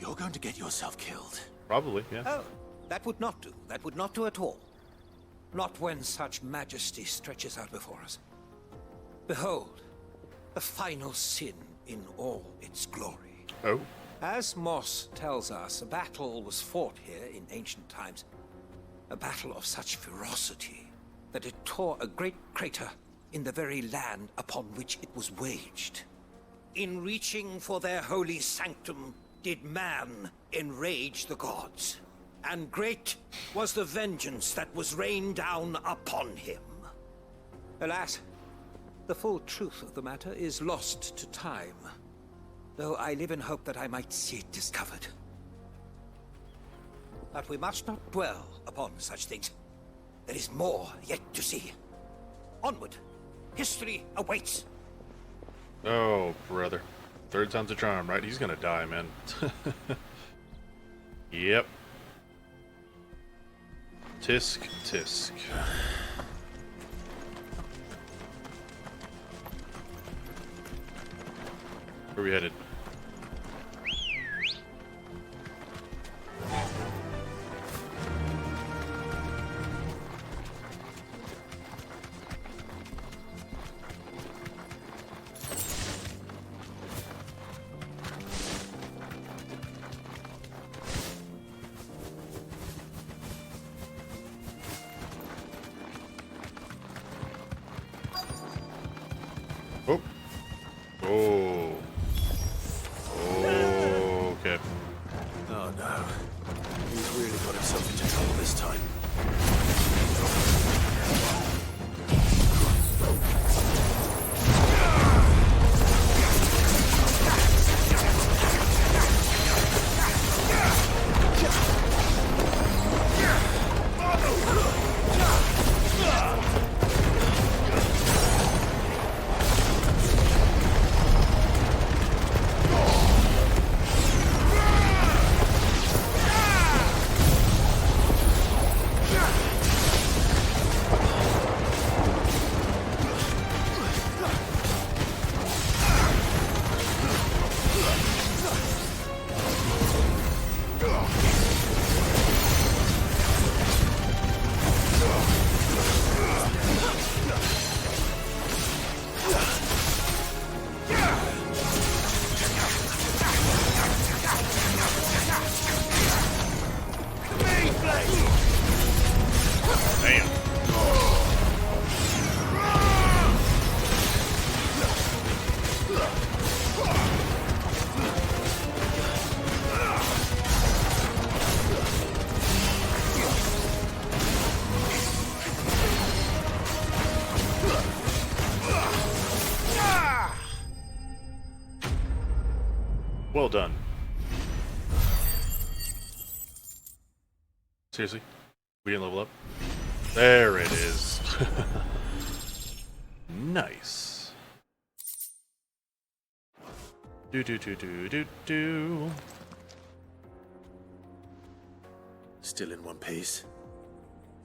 You're going to get yourself killed. Probably, yeah. Oh, that would not do. That would not do at all. Not when such majesty stretches out before us. Behold, the final sin in all its glory. Oh. As Moss tells us, a battle was fought here in ancient times. A battle of such ferocity that it tore a great crater in the very land upon which it was waged. In reaching for their holy sanctum, did man enrage the gods. And great was the vengeance that was rained down upon him. Alas, the full truth of the matter is lost to time, though I live in hope that I might see it discovered. But we must not dwell upon such things. There is more yet to see. Onward. History awaits. Oh, brother. Third time's a charm, right? He's gonna die, man. Yep. Tisk, tisk. Where are we headed? Oh. Oh. Oh. Okay. Oh no. He's really got himself into trouble this time. Well done. Seriously? We didn't level up? There it is. Nice. Do. Still in one piece.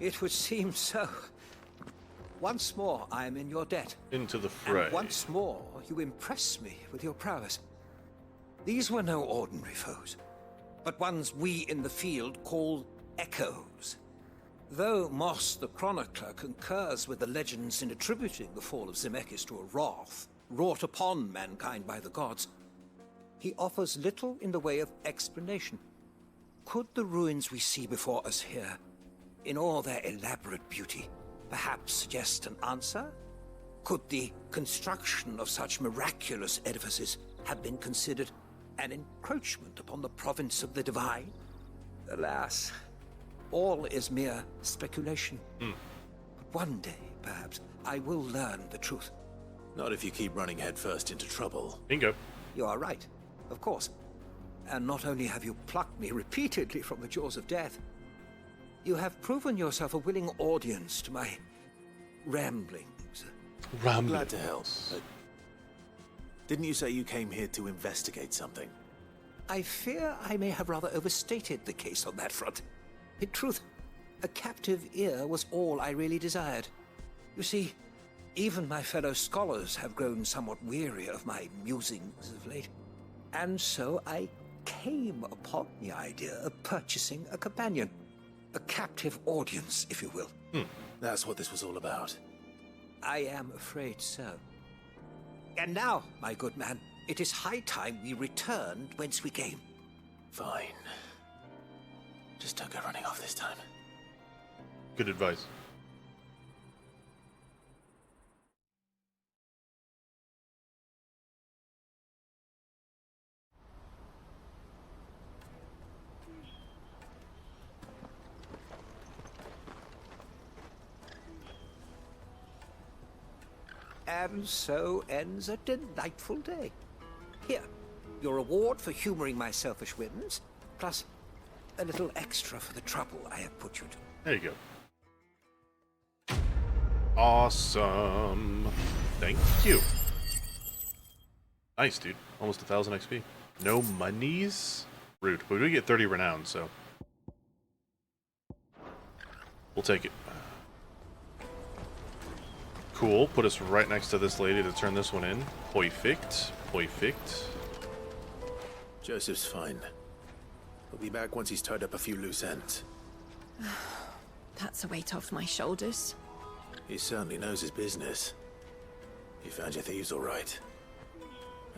It would seem so. Once more, I am in your debt. Into the fray. And once more, you impress me with your prowess. These were no ordinary foes, but ones we in the field call echoes. Though Moss the Chronicler concurs with the legends in attributing the fall of Zemeckis to a wrath wrought upon mankind by the gods, he offers little in the way of explanation. Could the ruins we see before us here, in all their elaborate beauty, perhaps suggest an answer? Could the construction of such miraculous edifices have been considered an encroachment upon the province of the divine? Alas, all is mere speculation. But one day, perhaps, I will learn the truth. Not if you keep running headfirst into trouble. Bingo. You are right, of course. And not only have you plucked me repeatedly from the jaws of death, you have proven yourself a willing audience to my ramblings. Glad to help. Didn't you say you came here to investigate something? I fear I may have rather overstated the case on that front. In truth, a captive ear was all I really desired. You see, even my fellow scholars have grown somewhat weary of my musings of late. And so I came upon the idea of purchasing a companion. A captive audience, if you will. That's what this was all about. I am afraid so. And now, my good man, it is high time we returned whence we came. Fine. Just don't go running off this time. Good advice. And so ends a delightful day. Here, your reward for humoring my selfish whims, plus a little extra for the trouble I have put you to. There you go. Awesome. Thank you. Nice, dude. Almost 1,000 XP. No monies? Rude. But we get 30 renown, so we'll take it. Cool. Put us right next to this lady to turn this one in. Perfect. Perfect. Joseph's fine. He'll be back once he's tied up a few loose ends. That's a weight off my shoulders. He certainly knows his business. You found your thieves all right.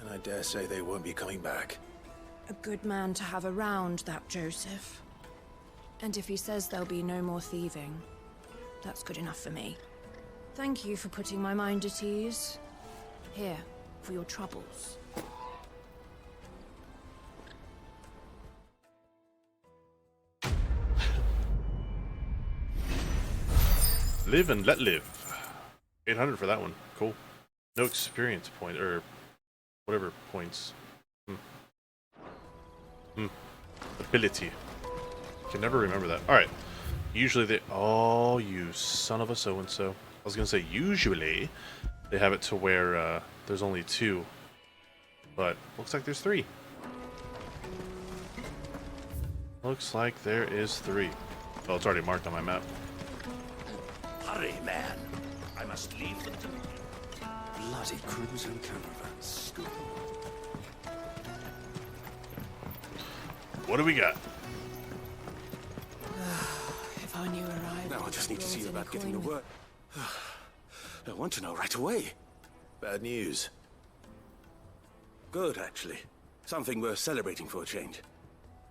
And I dare say they won't be coming back. A good man to have around, that Joseph. And if he says there'll be no more thieving, that's good enough for me. Thank you for putting my mind at ease. Here, for your troubles. Live and let live. 800 for that one. Cool. No experience point, or whatever points. Ability. Can never remember that. Alright. Usually they... Oh, you son of a so-and-so. I was gonna say, usually they have it to where there's only 2. But looks like there's 3. Looks like there is 3. Oh, it's already marked on my map. Hurry, man. I must leave them to me. Bloody crimson caravans. What do we got? If I knew arrived... Now I just need to see about getting the work. I want to know right away. Bad news. Good, actually. Something worth celebrating for a change.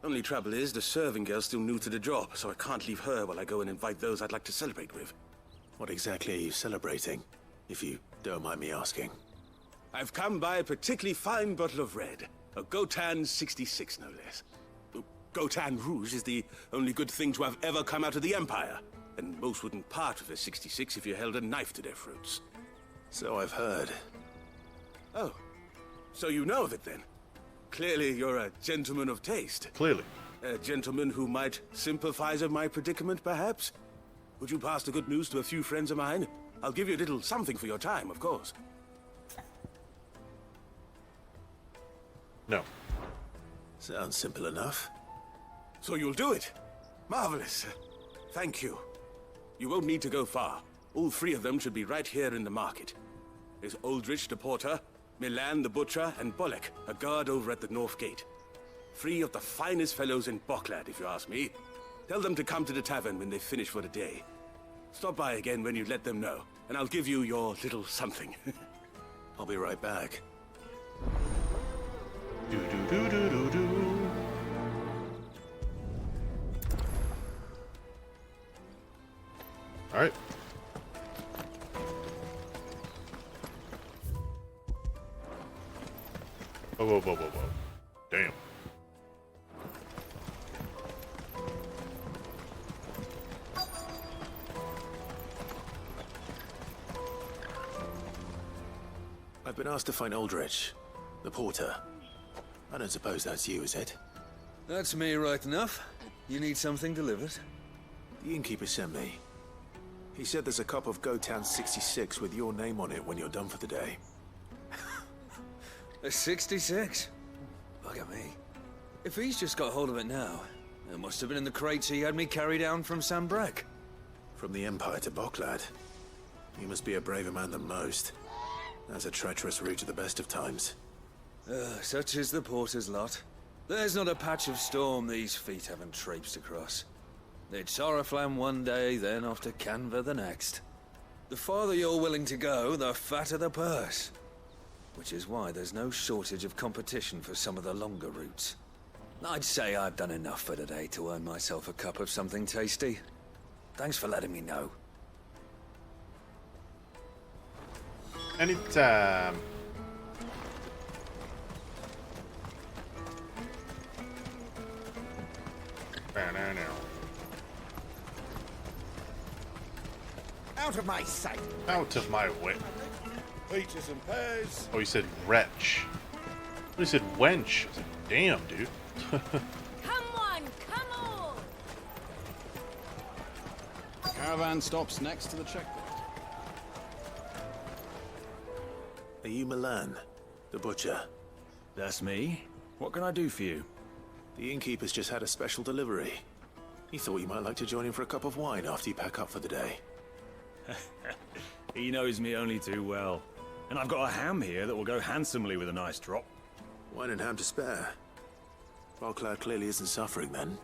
Only trouble is, the serving girl's still new to the job, so I can't leave her while I go and invite those I'd like to celebrate with. What exactly are you celebrating, if you don't mind me asking? I've come by a particularly fine bottle of red. A Gotan 66, no less. Gotan Rouge is the only good thing to have ever come out of the Empire. And most wouldn't part with a 66 if you held a knife to their throats. So I've heard. Oh, so you know of it then? Clearly you're a gentleman of taste. Clearly. A gentleman who might sympathize with my predicament, perhaps? Would you pass the good news to a few friends of mine? I'll give you a little something for your time, of course. No. Sounds simple enough. So you'll do it? Marvelous. Thank you. You won't need to go far. All 3 of them should be right here in the market. There's Aldrich the porter, Milan the butcher, and Bolek, a guard over at the north gate. 3 of the finest fellows in Boklad, if you ask me. Tell them to come to the tavern when they finish for the day. Stop by again when you let them know, and I'll give you your little something. I'll be right back. Do do do do do do. All right. Whoa, whoa, whoa, whoa, whoa. Damn. I've been asked to find Aldrich, the porter. I don't suppose that's you, is it? That's me right enough. You need something delivered? The innkeeper sent me. He said there's a cup of Gotan 66 with your name on it when you're done for the day. A 66? Look at me. If he's just got hold of it now, it must have been in the crates he had me carry down from Sambrek. From the Empire to Boklad. You must be a braver man than most. That's a treacherous route at the best of times. Such is the porter's lot. There's not a patch of storm these feet haven't traipsed across. It's Oriflamme one day, then off to Canva the next. The farther you're willing to go, the fatter the purse. Which is why there's no shortage of competition for some of the longer routes. I'd say I've done enough for today to earn myself a cup of something tasty. Thanks for letting me know. Anytime. Out of my sight! Out of my way. Peaches and pears. Oh, he said wretch. He said wench. I was like, damn, dude. Come on, come on! Caravan stops next to the checkpoint. Are you Milan, the butcher? That's me. What can I do for you? The innkeeper's just had a special delivery. He thought you might like to join him for a cup of wine after you pack up for the day. He knows me only too well. And I've got a ham here that will go handsomely with a nice drop. Wine and ham to spare. Valcloud clearly isn't suffering then.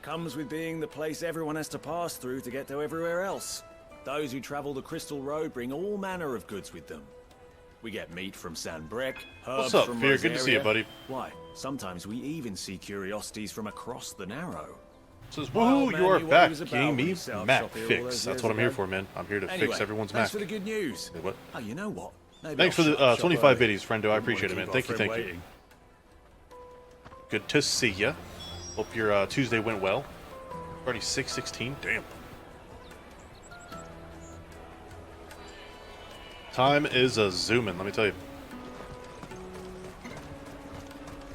Comes with being the place everyone has to pass through to get to everywhere else. Those who travel the Crystal Road bring all manner of goods with them. We get meat from Sanbrec, herbs What's up, from Fear? Good to see you, Rosaria. buddy. Why, sometimes we even see curiosities from across the Narrow. Says, Well, woohoo, man, you are knew what he back. was about King when me he set up Mac shop here all fix. those That's years what I'm here ago. for, man. I'm here to Anyway, fix everyone's thanks Mac. for the good news. Hey, what? Oh, you know what? Maybe Thanks for I'll the shut up 25 shop early. biddies, friendo. I Wouldn't appreciate it, wanna man. keep Thank you, our thank friend you. waiting. Good to see ya. Hope your Tuesday went well. Already 6:16. Damn. Time is a zooming. Let me tell you.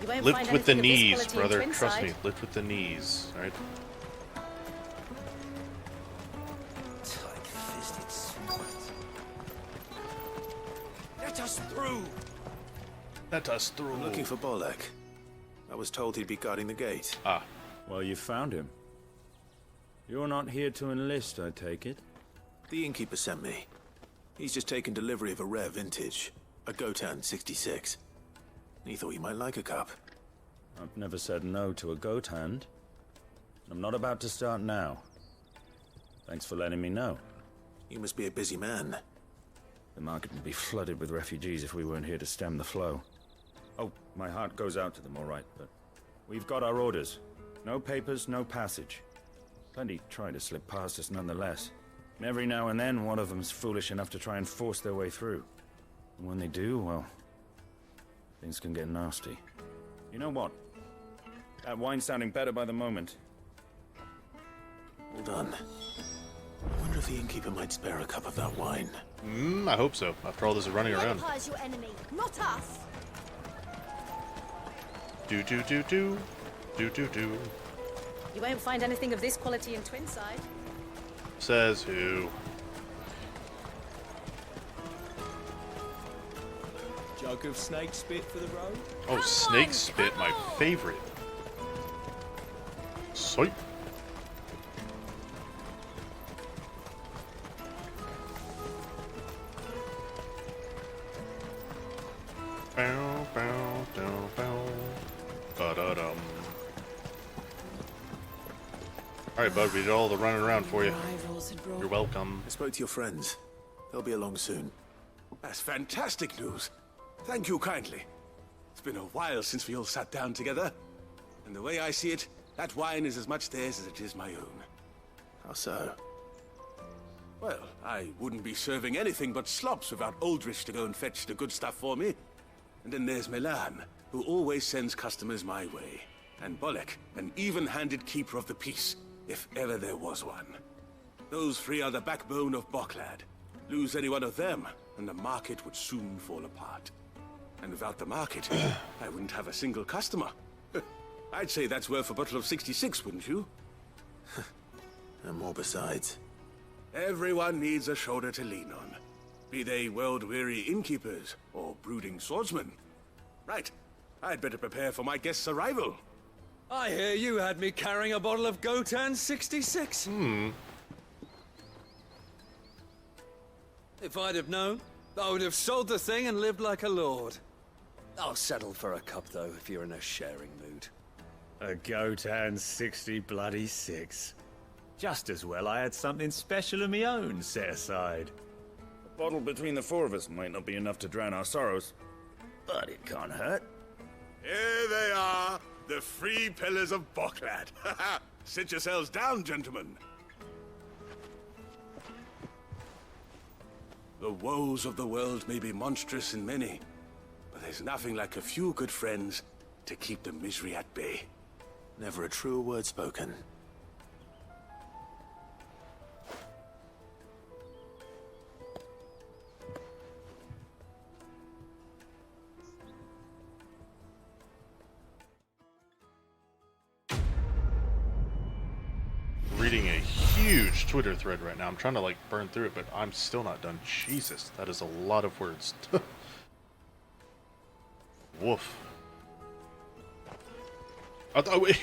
You won't Lift find with the anything of this knees, quality in brother. Trust Twinside. me. Lift with the knees. All right. Tight-fisted swine. Let us through! Let us through. I'm looking for Bolek. I was told he'd be guarding the gate. Ah. Well, you found him. You're not here to enlist, I take it? The innkeeper sent me. He's just taken delivery of a rare vintage, a Gotan 66. He thought you might like a cup. I've never said no to a goat hand. I'm not about to start now. Thanks for letting me know. You must be a busy man. The market would be flooded with refugees if we weren't here to stem the flow. Oh, my heart goes out to them, all right, but we've got our orders. No papers, no passage. Plenty try to slip past us nonetheless. And every now and then, one of them's foolish enough to try and force their way through. And when they do, well, things can get nasty. You know what? That wine's sounding better by the moment. Well done. I wonder if the innkeeper might spare a cup of that wine. I hope so. After all this is running The around. Empire's your enemy, not us. Do do do do. Do do do. You won't find anything of this quality in Twinside. Says who? Jug of snake spit for the road? Oh, snake spit, my favorite. Soip. Bow, bow, dow, bow. Ba-da-dum. Alright, bud, we did all the running around for you. Rivals had brought You're welcome. I spoke to your friends. They'll be along soon. That's fantastic news. Thank you kindly. It's been a while since we all sat down together. And the way I see it, that wine is as much theirs as it is my own. How so? Well, I wouldn't be serving anything but slops without Aldrich to go and fetch the good stuff for me. And then there's Milan, who always sends customers my way. And Bolek, an even-handed keeper of the peace, if ever there was one. Those three are the backbone of Boklad. Lose any one of them, and the market would soon fall apart. And without the market, I wouldn't have a single customer. I'd say that's worth a bottle of 66, wouldn't you? And more besides. Everyone needs a shoulder to lean on. Be they world-weary innkeepers or brooding swordsmen. Right. I'd better prepare for my guest's arrival. I hear you had me carrying a bottle of Gotan 66. If I'd have known, I would have sold the thing and lived like a lord. I'll settle for a cup, though, if you're in a sharing mood. A goat and 60 bloody 6. Just as well I had something special of my own set aside. A bottle between the four of us might not be enough to drown our sorrows, but it can't hurt. Here they are, the 3 pillars of Boklad. Sit yourselves down, gentlemen. The woes of the world may be monstrous in many, but there's nothing like a few good friends to keep the misery at bay. Never a truer word spoken. Reading a huge Twitter thread right now. I'm trying to like burn through it, but I'm still not done. Jesus, that is a lot of words. Woof. Wait.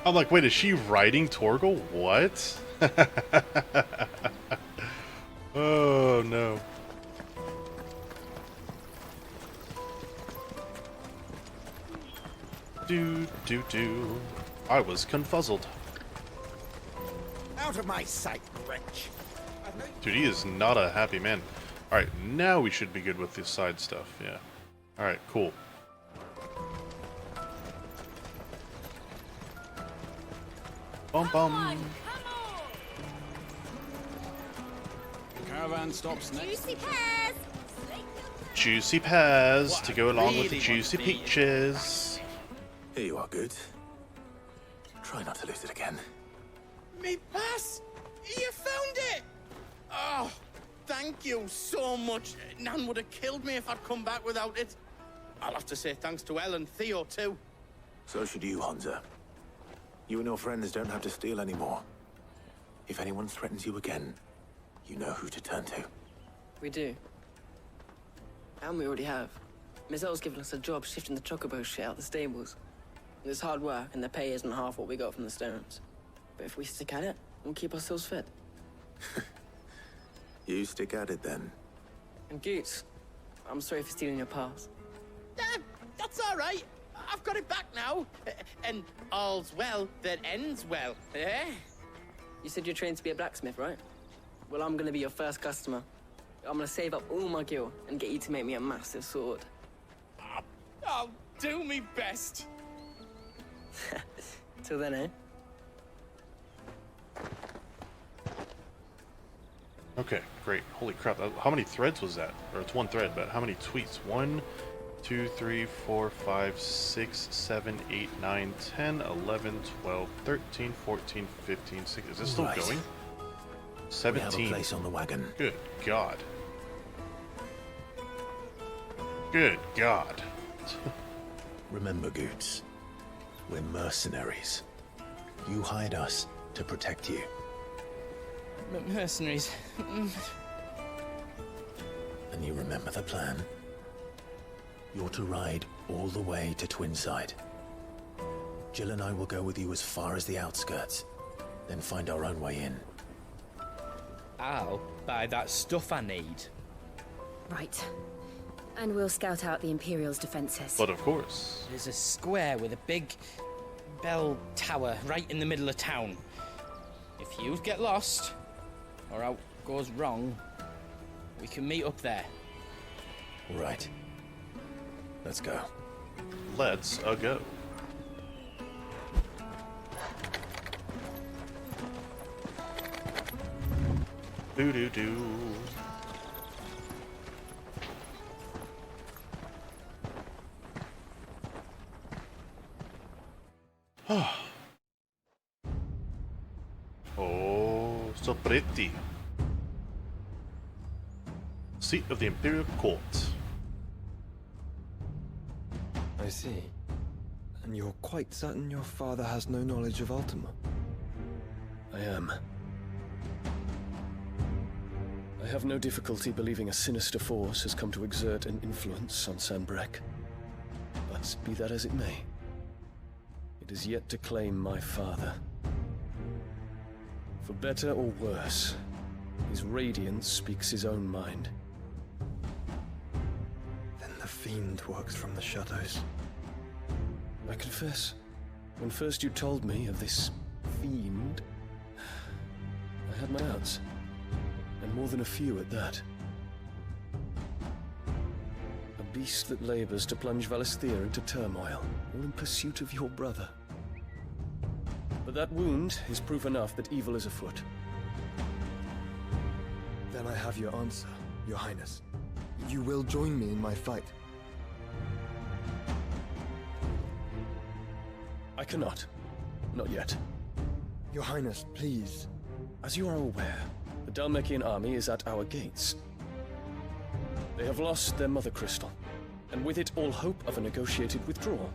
I'm like, wait, is she riding Torgal? What? Oh no. Do. I was confuzzled. Out of my sight, wretch. Dude, he is not a happy man. Alright, now we should be good with the side stuff, yeah. Alright, cool. Bum bum. Caravan stops next. Juicy pears! Juicy pears to go along with the juicy peaches. Here you are, good. Try not to lose it again. Me pass! You found it! Oh, thank you so much. Nan would have killed me if I'd come back without it. I'll have to say thanks to Elle and Theo, too. So should you, Hunter. You and your friends don't have to steal anymore. If anyone threatens you again, you know who to turn to. We do. And we already have. Miss Elle's given us a job shifting the chocobo shit out the stables. It's hard work, and the pay isn't half what we got from the Stones. But if we stick at it, we'll keep ourselves fit. You stick at it, then. And Goots, I'm sorry for stealing your pass. That's all right. I've got it back now. And all's well that ends well, eh? You said you're trained to be a blacksmith, right? Well, I'm gonna be your first customer. I'm gonna save up all my gil and get you to make me a massive sword. I'll do me best. Till then, eh? Okay, great. Holy crap. How many threads was that? Or it's one thread, but how many tweets? 1, 2, 3, 4, 5, 6, 7, 8, 9, 10, 11, 12, 13, 14, 15, 16. Is this still Right. going? We 17. have a place on the wagon. Good God. Good God. Remember, Goots, we're mercenaries. You hired us to protect you. Mercenaries. And you remember the plan? You're to ride all the way to Twinside. Jill and I will go with you as far as the outskirts, then find our own way in. I'll buy that stuff I need. Right. And we'll scout out the Imperial's defenses. But of course. There's a square with a big bell tower right in the middle of town. If you get lost, or out goes wrong, we can meet up there. Right. Let's go. Let's go. Doo-doo-doo. Oh, so pretty. Seat of the Imperial Court. I see. And you're quite certain your father has no knowledge of Ultima? I am. I have no difficulty believing a sinister force has come to exert an influence on Sanbreque. But be that as it may, it is yet to claim my father. For better or worse, his radiance speaks his own mind. fiend works from the shadows. I confess, when first you told me of this fiend, I had my doubts, and more than a few at that. A beast that labors to plunge Valisthea into turmoil, all in pursuit of your brother. But that wound is proof enough that evil is afoot. Then I have your answer, Your Highness. You will join me in my fight. I cannot. Not yet. Your Highness, please. As you are aware, the Dhalmekian army is at our gates. They have lost their mother crystal, and with it all hope of a negotiated withdrawal.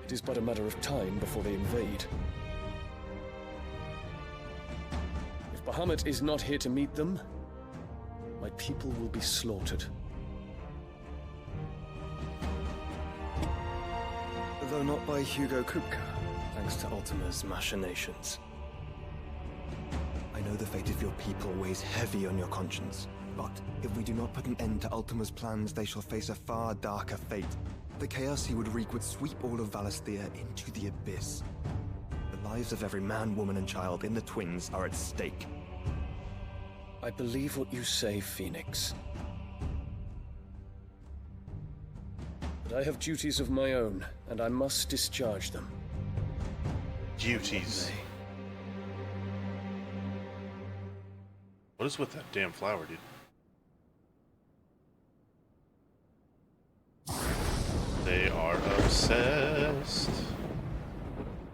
It is but a matter of time before they invade. If Bahamut is not here to meet them, my people will be slaughtered. Though not by Hugo Kupka, thanks to Ultima's machinations. I know the fate of your people weighs heavy on your conscience, but if we do not put an end to Ultima's plans, they shall face a far darker fate. The chaos he would wreak would sweep all of Valisthea into the abyss. The lives of every man, woman, and child in the Twins are at stake. I believe what you say, Phoenix. But I have duties of my own, and I must discharge them. Duties. What is with that damn flower, dude? They are obsessed.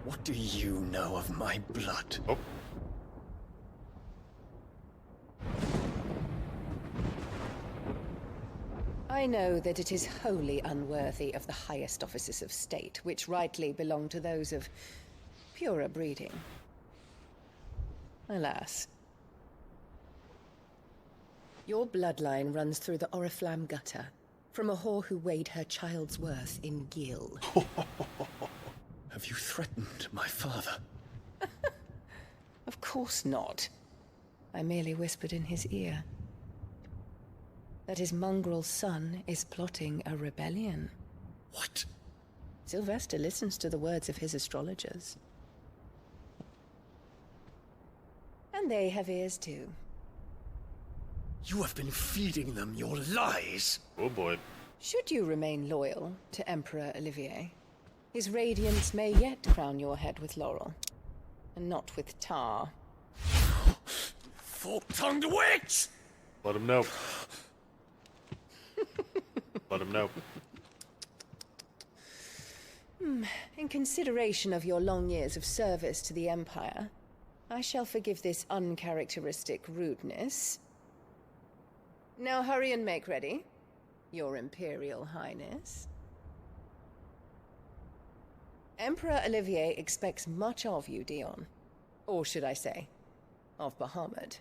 What do you know of my blood? Oh. I know that it is wholly unworthy of the highest offices of state, which rightly belong to those of purer breeding. Alas. Your bloodline runs through the Oriflamme gutter, from a whore who weighed her child's worth in gil. Have you threatened my father? Of course not. I merely whispered in his ear that his mongrel son is plotting a rebellion. What? Sylvester listens to the words of his astrologers. And they have ears too. You have been feeding them your lies! Oh boy. Should you remain loyal to Emperor Olivier, his radiance may yet crown your head with laurel, and not with tar. Fork-tongued witch! Let him know. Let him know. In consideration of your long years of service to the Empire, I shall forgive this uncharacteristic rudeness. Now hurry and make ready, Your Imperial Highness. Emperor Olivier expects much of you, Dion. Or should I say, of Bahamut.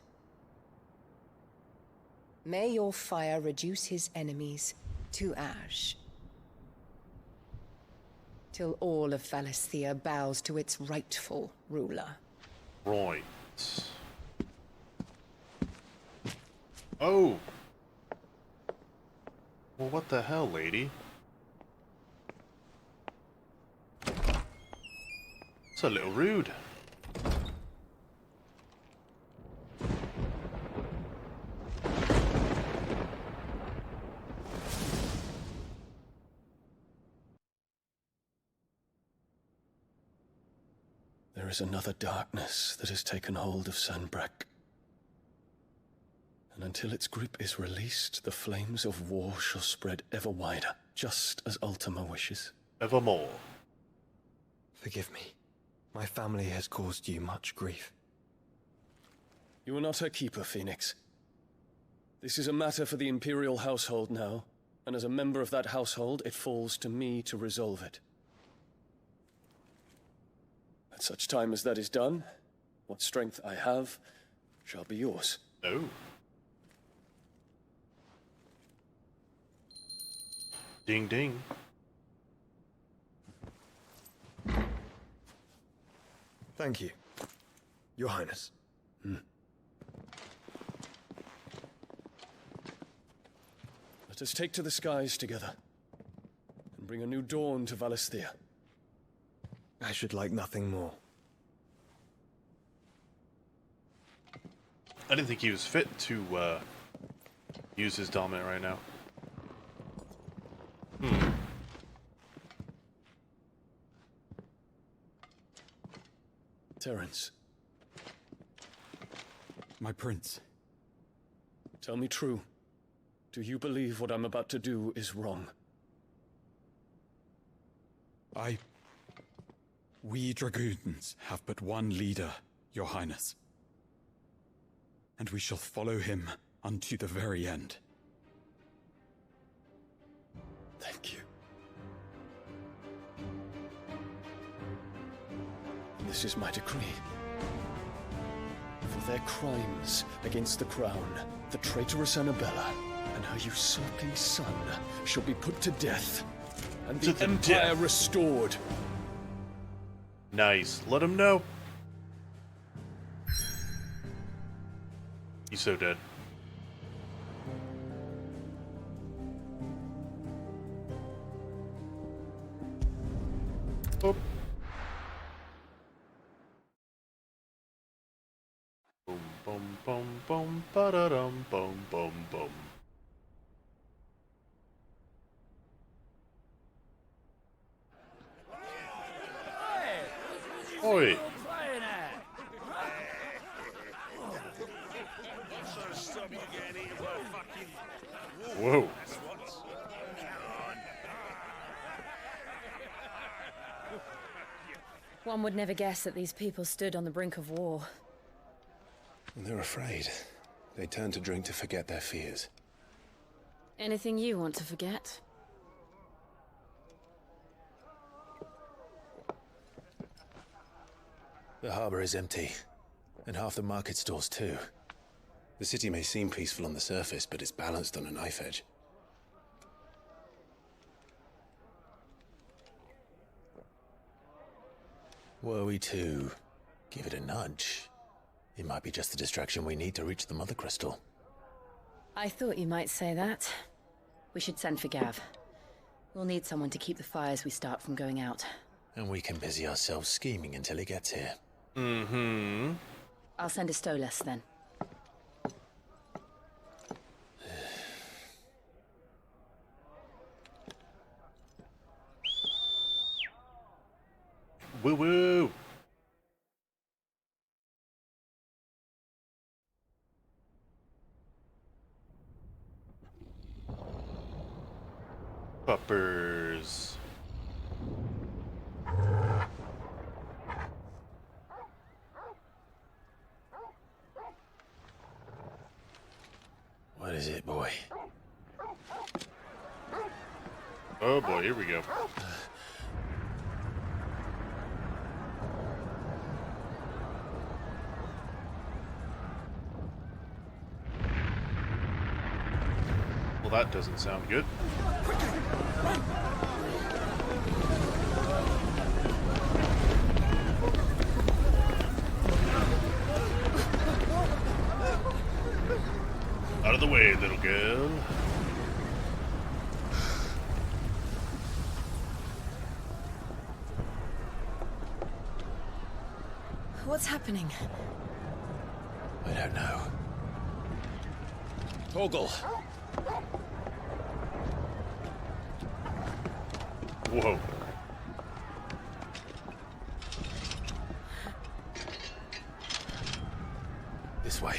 May your fire reduce his enemies to ash, till all of Valisthea bows to its rightful ruler. Right. Oh! Well, what the hell, lady? It's a little rude. There is another darkness that has taken hold of Sanbreque. And until its grip is released, the flames of war shall spread ever wider, just as Ultima wishes. Evermore. Forgive me. My family has caused you much grief. You are not her keeper, Phoenix. This is a matter for the Imperial household now, and as a member of that household, it falls to me to resolve it. At such time as that is done, what strength I have shall be yours. Oh. Ding ding. Thank you, Your Highness. Let Let us take to the skies together, and bring a new dawn to Valisthea. I should like nothing more. I didn't think he was fit to use his dominant right now. Terence. My prince. Tell me true. Do you believe what I'm about to do is wrong? We dragoons have but one leader, Your Highness. And we shall follow him unto the very end. Thank you. This is my decree. For their crimes against the crown, the traitorous Annabella and her usurping son shall be put to death, and the Empire restored. Nice. Let him know. He's so dead. Oh. Boom, boom, boom, boom, ba-da-dum, boom, boom, boom. Oi! Whoa. One would never guess that these people stood on the brink of war. They're afraid. They turn to drink to forget their fears. Anything you want to forget? The harbor is empty, and half the market stalls too. The city may seem peaceful on the surface, but it's balanced on a knife edge. Were we to give it a nudge, it might be just the distraction we need to reach the Mother Crystal. I thought you might say that. We should send for Gav. We'll need someone to keep the fires we start from going out. And we can busy ourselves scheming until he gets here. Mm-hmm. I'll send a Stolas then. Woo-woo! Puppers. What is it, boy? Oh boy, here we go. Well, that doesn't sound good. Out of the way, little girl. What's happening? I don't know. Toggle. Whoa. This way.